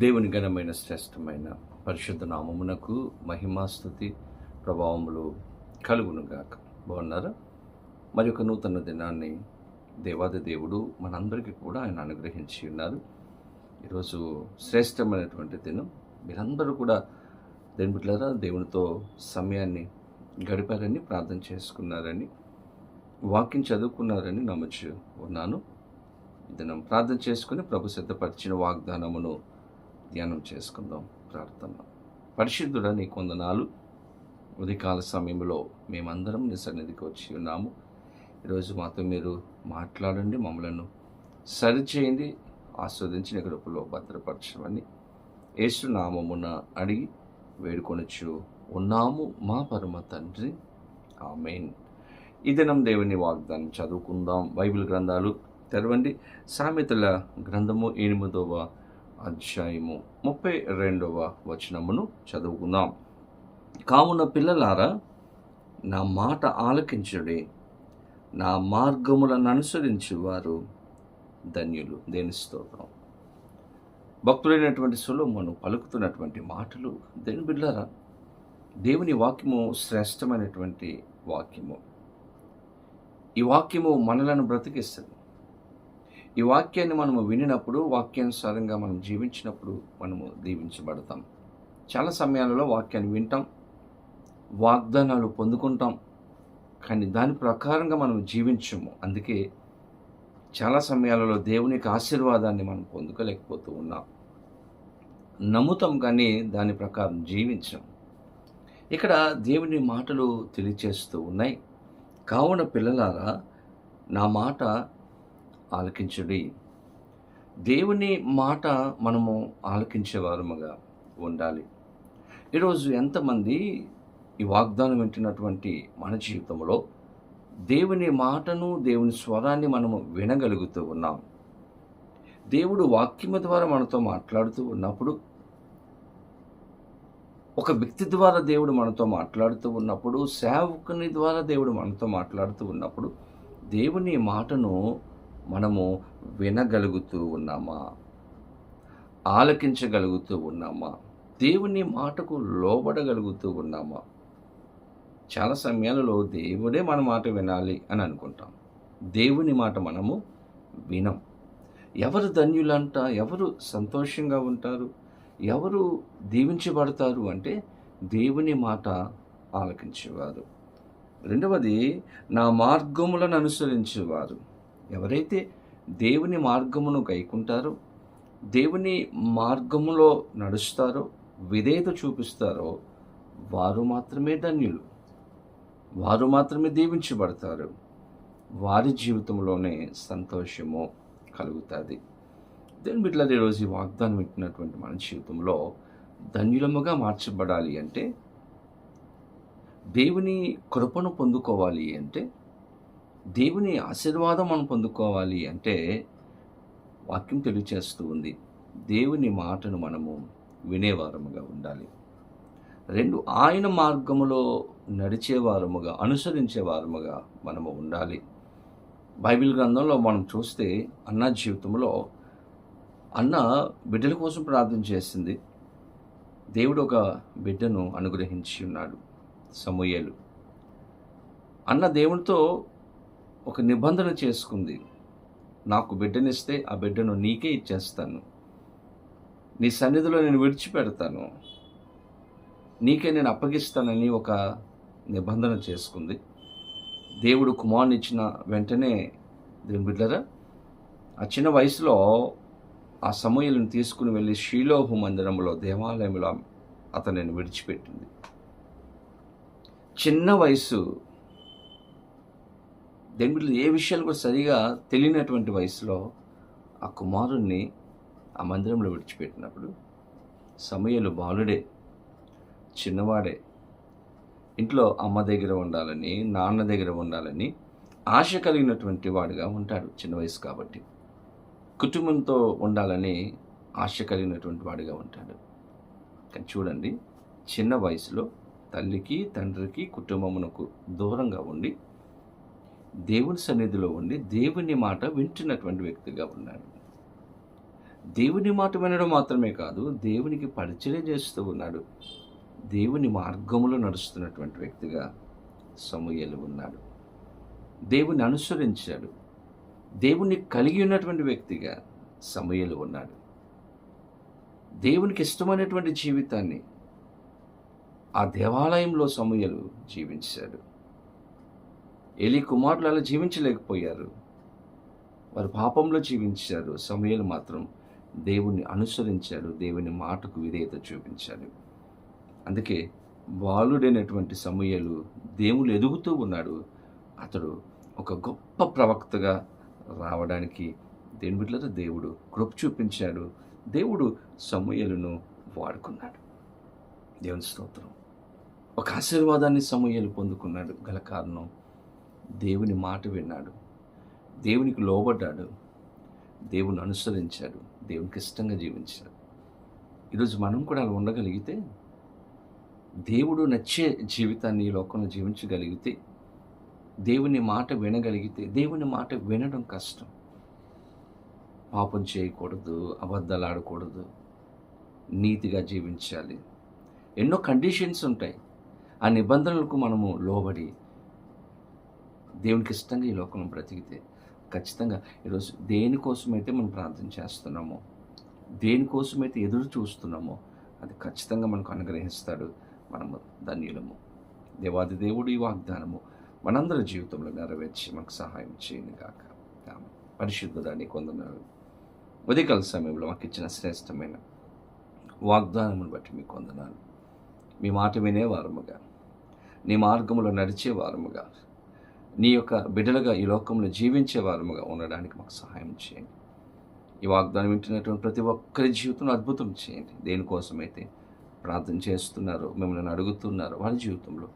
దేవుని ఘనమైన శ్రేష్టమైన పరిశుద్ధ నామమునకు మహిమాస్తుతి ప్రభావములు కలుగునుగాక. బాగున్నారా? మరి ఒక నూతన దినాన్ని దేవాది దేవుడు మనందరికీ కూడా ఆయన అనుగ్రహించి ఉన్నారు. ఈరోజు శ్రేష్టమైనటువంటి దినం. మీరందరూ కూడా దేని బిడ్డలారా దేవునితో సమయాన్ని గడిపారని, ప్రార్థన చేసుకున్నారని, వాక్యం చదువుకున్నారని నమ్ముచు ఉన్నాను. దినం ప్రార్థన చేసుకుని ప్రభు సిద్ధపరిచిన వాగ్దానమును ధ్యానం చేసుకుందాం. ప్రార్థన. పరిశుద్ధుడా, నీ కొందనాలు. ఉదయకాల సమయంలో మేమందరం నీ సన్నిధికి వచ్చి ఉన్నాము. ఈరోజు మాతో మీరు మాట్లాడండి, మమ్మలను సరిచేయండి, ఆస్వాదించిన కృపలో భద్రపరచమని యేసు నామమున అడిగి వేడుకొనొచ్చు ఉన్నాము మా పరమ తండ్రి, ఆమేన్. ఈ దినం దేవుని వాగ్దానం చదువుకుందాం. బైబిల్ గ్రంథాలు తెరవండి. సామెతల గ్రంథము 8వ అధ్యాయము 32వ వచనమును చదువుకుందాం. కావున పిల్లలారా, నా మాట ఆలకించుడి, నా మార్గములను అనుసరించి వారు ధన్యులు. దేని స్తోత్రం. భక్తుడైనటువంటి సొలొమోను పలుకుతున్నటువంటి మాటలు. దేని బిడ్డలారా, దేవుని వాక్యము శ్రేష్టమైనటువంటి వాక్యము. ఈ వాక్యము మనలను బ్రతికిస్తుంది. ఈ వాక్యాన్ని మనము వినినప్పుడు, వాక్యానుసారంగా మనం జీవించినప్పుడు మనము దీవించబడతాం. చాలా సమయాలలో వాక్యాన్ని వింటాం, వాగ్దానాలు పొందుకుంటాం, కానీ దాని ప్రకారంగా మనం జీవించము. అందుకే చాలా సమయాలలో దేవుని యొక్క ఆశీర్వాదాన్ని మనం పొందుకోలేకపోతూ ఉన్నాం. నమ్ముతాం కానీ దాని ప్రకారం జీవించాం. ఇక్కడ దేవుని మాటలు తెలియచేస్తూ ఉన్నాయి. కావున పిల్లలారా, నా మాట ఆలకించుడి. దేవుని మాట మనము ఆలకించేవారముగా ఉండాలి. ఈరోజు ఎంతమంది ఈ వాగ్దానం వింటున్నటువంటి మన జీవితంలో దేవుని మాటను, దేవుని స్వరాన్ని మనము వినగలుగుతూ ఉన్నాం. దేవుడు వాక్యము ద్వారా మనతో మాట్లాడుతూ ఉన్నప్పుడు, ఒక వ్యక్తి ద్వారా దేవుడు మనతో మాట్లాడుతూ ఉన్నప్పుడు, సేవకుని ద్వారా దేవుడు మనతో మాట్లాడుతూ ఉన్నప్పుడు, దేవుని మాటను మనము వినగలుగుతూ ఉన్నామా? ఆలకించగలుగుతూ ఉన్నామా? దేవుని మాటకు లోబడగలుగుతూ ఉన్నామా? చాలా సమయాలలో దేవుడే మన మాట వినాలి అని అనుకుంటాం. దేవుని మాట మనము వినం. ఎవరు ధన్యులంట? ఎవరు సంతోషంగా ఉంటారు? ఎవరు దీవించబడతారు అంటే దేవుని మాట ఆలకించేవారు. రెండవది, నా మార్గములను అనుసరించేవారు. ఎవరైతే దేవుని మార్గమును గైకుంటారో, దేవుని మార్గములో నడుస్తారో, విధేయత చూపిస్తారో, వారు మాత్రమే ధన్యులు. వారు మాత్రమే దీవించబడతారు. వారి జీవితంలోనే సంతోషము కలుగుతుంది. దేవుని బిడ్డలారా, ఈరోజు ఈ వాగ్దానం వింటున్నటువంటి మన జీవితంలో ధన్యులముగా మార్చబడాలి అంటే, దేవుని కృపను పొందుకోవాలి అంటే, దేవుని ఆశీర్వాదం మనం పొందుకోవాలి అంటే, వాక్యం తెలియచేస్తూ ఉంది, దేవుని మాటను మనము వినేవారముగా ఉండాలి. రెండు, ఆయన మార్గములో నడిచేవారముగా, అనుసరించేవారముగా మనము ఉండాలి. బైబిల్ గ్రంథంలో మనం చూస్తే అన్న జీవితంలో అన్న బిడ్డల కోసం ప్రార్థన చేసింది. దేవుడు ఒక బిడ్డను అనుగ్రహించి ఉన్నాడు, సమూయేలు. అన్న దేవునితో ఒక నిబంధన చేసుకుంది, నాకు బిడ్డనిస్తే ఆ బిడ్డను నీకే ఇచ్చేస్తాను, నీ సన్నిధిలో నేను విడిచిపెడతాను, నీకే నేను అప్పగిస్తానని ఒక నిబంధన చేసుకుంది. దేవుడు కుమారుని ఇచ్చిన వెంటనే, దేవుని బిడ్డలారా, ఆ చిన్న వయసులో ఆ సమూయేలును తీసుకుని వెళ్ళి షీలోహు మందిరంలో, దేవాలయంలో అతనిని విడిచిపెట్టింది. చిన్న వయసు, దేని బిడ్డలు ఏ విషయాలు కూడా సరిగా తెలియనటువంటి వయసులో ఆ కుమారుణ్ణి ఆ మందిరంలో విడిచిపెట్టినప్పుడు, సమూయేలు బాలుడే, చిన్నవాడే, ఇంట్లో అమ్మ దగ్గర ఉండాలని, నాన్న దగ్గర ఉండాలని ఆశ కలిగినటువంటి వాడుగా ఉంటాడు. చిన్న వయసు కాబట్టి కుటుంబంతో ఉండాలని ఆశ కలిగినటువంటి వాడుగా ఉంటాడు. కానీ చూడండి, చిన్న వయసులో తల్లికి, తండ్రికి, కుటుంబమునకు దూరంగా ఉండి, దేవుని సన్నిధిలో ఉండి దేవుని మాట వింటున్నటువంటి వ్యక్తిగా ఉన్నాడు. దేవుని మాట వినడం మాత్రమే కాదు, దేవునికి పరిచర్య చేస్తూ ఉన్నాడు. దేవుని మార్గములో నడుస్తున్నటువంటి వ్యక్తిగా సమూయేలు ఉన్నాడు. దేవుని అనుసరించాడు. దేవుణ్ణి కలిగి ఉన్నటువంటి వ్యక్తిగా సమూయేలు ఉన్నాడు. దేవునికి ఇష్టమైనటువంటి జీవితాన్ని ఆ దేవాలయంలో సమూయేలు జీవించాడు. ఏలీ కుమారులు అలా జీవించలేకపోయారు. వారు పాపంలో జీవించారు. సమూయేలు మాత్రం దేవుణ్ణి అనుసరించాడు. దేవుని మాటకు విధేయత చూపించాడు. అందుకే బాలుడైనటువంటి సమూయేలు దేవుళ్ళు ఎదుగుతూ ఉన్నాడు. అతడు ఒక గొప్ప ప్రవక్తగా రావడానికి దేవుని బిడ్డలతో దేవుడు కృప చూపించాడు. దేవుడు సమూయేలును వాడుకున్నాడు. దేవుని స్తోత్రం. ఒక ఆశీర్వాదాన్ని సమూయేలు పొందుకున్నాడు. గల కారణం దేవుని మాట విన్నాడు, దేవునికి లోబడ్డాడు, దేవుని అనుసరించాడు, దేవునికి ఇష్టంగా జీవించాడు. ఈరోజు మనం కూడా అలా ఉండగలిగితే, దేవుడు నచ్చే జీవితాన్ని ఈ లోకంలో జీవించగలిగితే, దేవుని మాట వినగలిగితే, దేవుని మాట వినడం కష్టం. పాపం చేయకూడదు, అబద్ధాలు ఆడకూడదు, నీతిగా జీవించాలి. ఎన్నో కండిషన్స్ ఉంటాయి. ఆ నిబంధనలకు మనము లోబడి దేవునికి ఇష్టంగా ఈ లోకంలో బ్రతికితే ఖచ్చితంగా ఈరోజు దేనికోసమైతే మనం ప్రార్థన చేస్తున్నామో, దేనికోసమైతే ఎదురు చూస్తున్నామో అది ఖచ్చితంగా మనకు అనుగ్రహిస్తాడు. మనము ధన్యులము. దేవాది దేవుడు ఈ వాగ్దానము మనందరి జీవితంలో నెరవేర్చి మనకు సహాయం చేయను గాక. పరిశుద్ధుడా నీకు వందనాలు. ఉదయకాల సమయంలో మాకు ఇచ్చిన శ్రేష్టమైన వాగ్దానమును బట్టి మీకు వందనాలు. మీ మాట వినేవారముగా, నీ మార్గములో నడిచేవారముగా, నీ యొక్క బిడ్డలుగా ఈ లోకంలో జీవించే వారముగా ఉండడానికి మాకు సహాయం చేయండి. ఈ వాగ్దానం వింటున్నటువంటి ప్రతి ఒక్కరి జీవితంలో అద్భుతం చేయండి. దేనికోసమైతే ప్రార్థన చేస్తున్నారో, మిమ్మల్ని అడుగుతున్నారో వారి జీవితంలో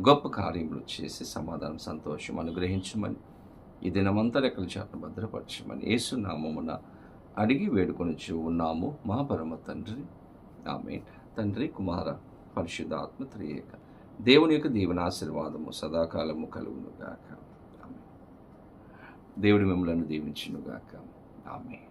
గొప్ప కార్యములు చేసి సమాధానం, సంతోషం అనుగ్రహించమని, ఈ దినమంతా రెక్కల చాటును భద్రపరచమని యేసు నామమున అడిగి వేడుకొనుచు ఉన్నాము మా పరమ తండ్రి. ఆమేన్. తండ్రి, కుమార, పరిశుద్ధాత్మ త్రియేక దేవుని యొక్క దీవెన ఆశీర్వాదము సదాకాలము కలుగును గాక. ఆమేన్. దేవుడు మిమ్మల్ని దీవించును గాక. ఆమేన్.